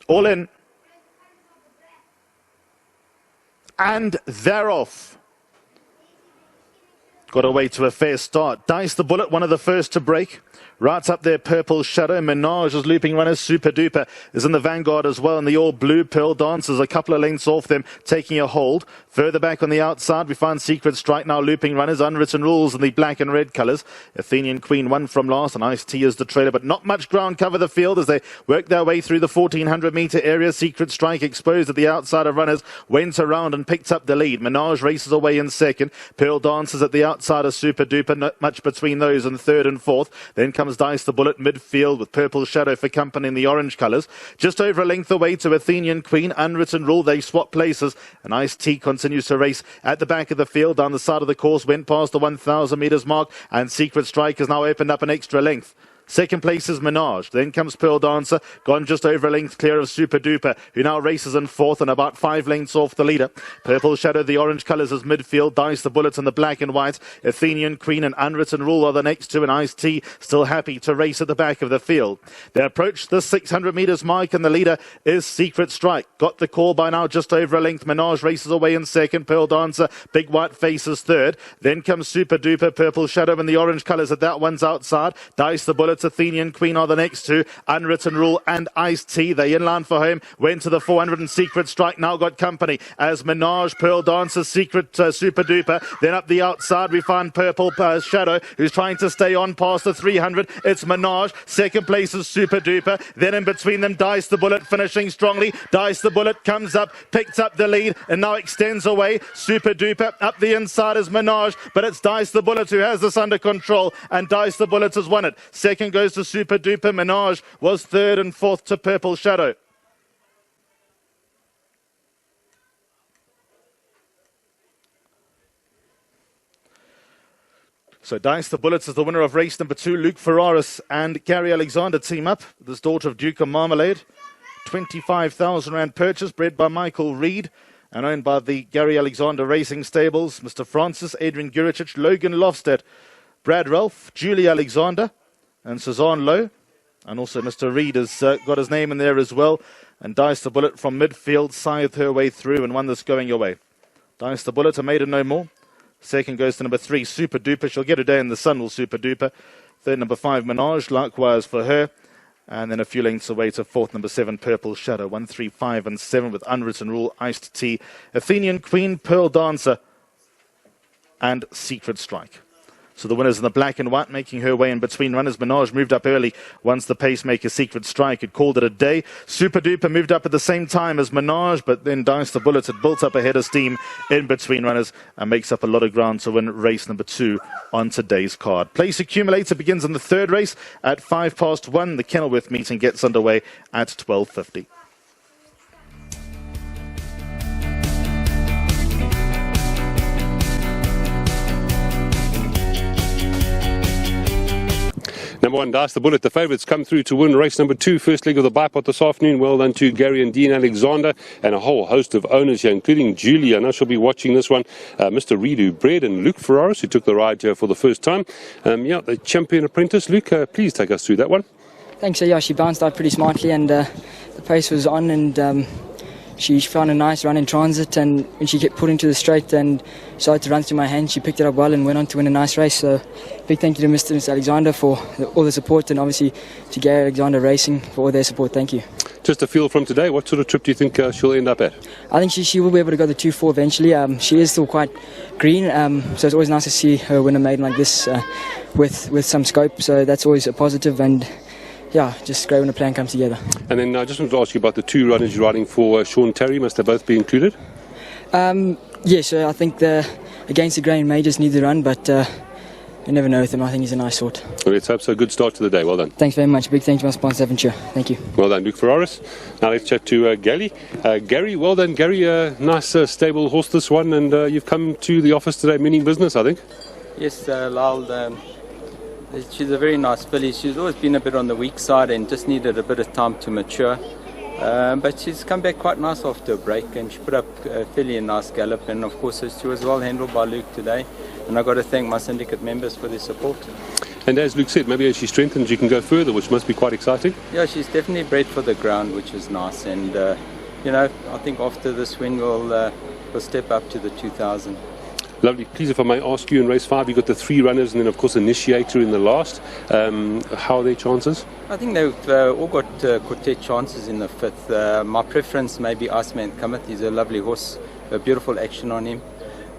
All in. And they're off. Got away to a fair start. Dice the Bullet, one of the first to break. Right up there, Purple Shadow. Menage is looping runners. Super Duper is in the vanguard as well. And the all blue Pearl Dancers a couple of lengths off them, taking a hold. Further back on the outside, we find Secret Strike now looping runners. Unwritten Rules in the black and red colours. Athenian Queen won from last, and Ice Tea is the trailer. But not much ground cover the field as they work their way through the 1400-metre area. Secret Strike exposed at the outside of runners. Went around and picked up the lead. Menage races away in second. Pearl Dancers at the outside of Super Duper. Not much between those in third and fourth. Then comes Dice the Bullet midfield with Purple Shadow for company in the orange colours. Just over a length away to Athenian Queen. Unwritten Rule, they swap places. And Ice Tea continues to race at the back of the field. Down the side of the course, went past the 1,000 metres mark. And Secret Strike has now opened up an extra length. Second place is Menage. Then comes Pearl Dancer, gone just over a length clear of Super Duper, who now races in fourth and about 5 lengths off the leader. Purple Shadow, the orange colours as midfield. Dice the Bullets in the black and white. Athenian Queen and Unwritten Rule are the next two, and Ice Tea still happy to race at the back of the field. They approach the 600 metres mark, and the leader is Secret Strike. Got the call by now, just over a length. Menage races away in second. Pearl Dancer, Big White Face is third. Then comes Super Duper, Purple Shadow in the orange colours at that one's outside. Dice the Bullets, Athenian Queen are the next two. Unwritten Rule and Ice Tea. They inline for home. Went to the 400 and Secret Strike now got company as Menage, Pearl Dancer, Secret Super Duper. Then up the outside we find Purple Shadow, who's trying to stay on past the 300. It's Menage. Second place is Super Duper. Then in between them, Dice the Bullet finishing strongly. Dice the Bullet comes up, picked up the lead and now extends away. Super Duper up the inside is Menage, but it's Dice the Bullet who has this under control, and Dice the Bullet has won it. Second goes to Super Duper. Menage was third and fourth to Purple Shadow. So Dice the Bullets is the winner of race number 2. Luke Ferraris and Gary Alexander team up. This daughter of Duke of Marmalade. 25,000 rand purchase, bred by Michael Reed and owned by the Gary Alexander Racing Stables. Mr. Francis, Adrian Guricic, Logan Lofstedt, Brad Ralph, Julie Alexander and Suzanne Lowe. And also Mr. Reed has got his name in there as well. And Dice the Bullet from midfield scythed her way through and won this going away. Dice the Bullet, a maiden no more. Second goes to number 3, Super Duper. She'll get a day in the sun, will Super Duper. Third, number 5, Menage, likewise for her. And then a few lengths away to fourth, number 7, Purple Shadow. 1, 3, 5 and 7 with Unwritten Rule, Iced Tea, Athenian Queen, Pearl Dancer and Secret Strike. So the winner's in the black and white, making her way in between runners. Menage moved up early once the pacemaker Secret Strike had called it a day. Super Duper moved up at the same time as Menage, but then Dice the Bullet had built up a head of steam in between runners and makes up a lot of ground to win race number 2 on today's card. Place accumulator begins in the third race at 1:05. The Kenilworth meeting gets underway at 12:50. Number 1, Dice the Bullet. The favourites come through to win race number 2, first leg of the bipod this afternoon. Well done to Gary and Dean Alexander and a whole host of owners here, including Julie. I know she'll be watching this one. Mr. Reed, who bred, and Luke Ferraris, who took the ride here for the first time. The champion apprentice. Luke, please take us through that one. Thanks. Yeah, she bounced out pretty smartly and the pace was on, and she found a nice run in transit, and when she get put into the straight and started to run through my hand, she picked it up well and went on to win a nice race. So big thank you to Mr. Alexander for all the support, and obviously to Gary Alexander Racing for all their support. Thank you. Just a feel from today, what sort of trip do you think she'll end up at? I think she will be able to go the 2-4 eventually. She is still quite green, so it's always nice to see her win a maiden like this with some scope, so that's always a positive. And yeah, just great when a plan comes together. And then I just wanted to ask you about the 2 runners you're riding for. Sean Terry, must they both be included? Yes, I think against the grain may just need the run, but you never know with him. I think he's a nice sort. Well, let's hope so. Good start to the day. Well done. Thanks very much. Big thanks to my sponsor, Aventure. Thank you. Well done, Luke Ferraris. Now let's chat to Gary. Gary, well done. Gary, nice stable horse this one, and you've come to the office today meaning business, I think. Yes, Lal. She's a very nice filly. She's always been a bit on the weak side and just needed a bit of time to mature. But she's come back quite nice after a break, and she put up a fairly nice gallop. And of course, she was well handled by Luke today. And I've got to thank my syndicate members for their support. And as Luke said, maybe as she strengthens, you can go further, which must be quite exciting. Yeah, she's definitely bred for the ground, which is nice. And, I think after this win, we'll step up to the 2000. Lovely. Please, if I may ask you, in race 5, you got the 3 runners and then, of course, Initiator in the last. How are their chances? I think they've all got quartet chances in the 5th. My preference may be Iceman Cometh. He's a lovely horse, a beautiful action on him.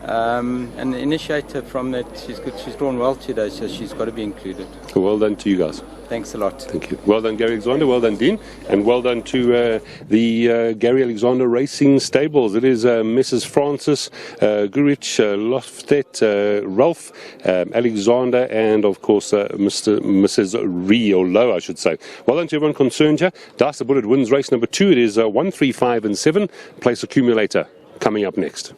And the Initiator from that, she's good. She's drawn well today, so she's got to be included. Well done to you guys. Thanks a lot. Thank you. Well done, Gary Alexander. Well done, Dean. And well done to the Gary Alexander Racing Stables. It is Mrs. Francis, Gurich, Loftet, Ralph, Alexander, and, of course, Mrs. Riolo, I should say. Well done to everyone concerned here. Dice the Bullet wins race number 2. It is 1, 3, 5, and 7. Place accumulator coming up next.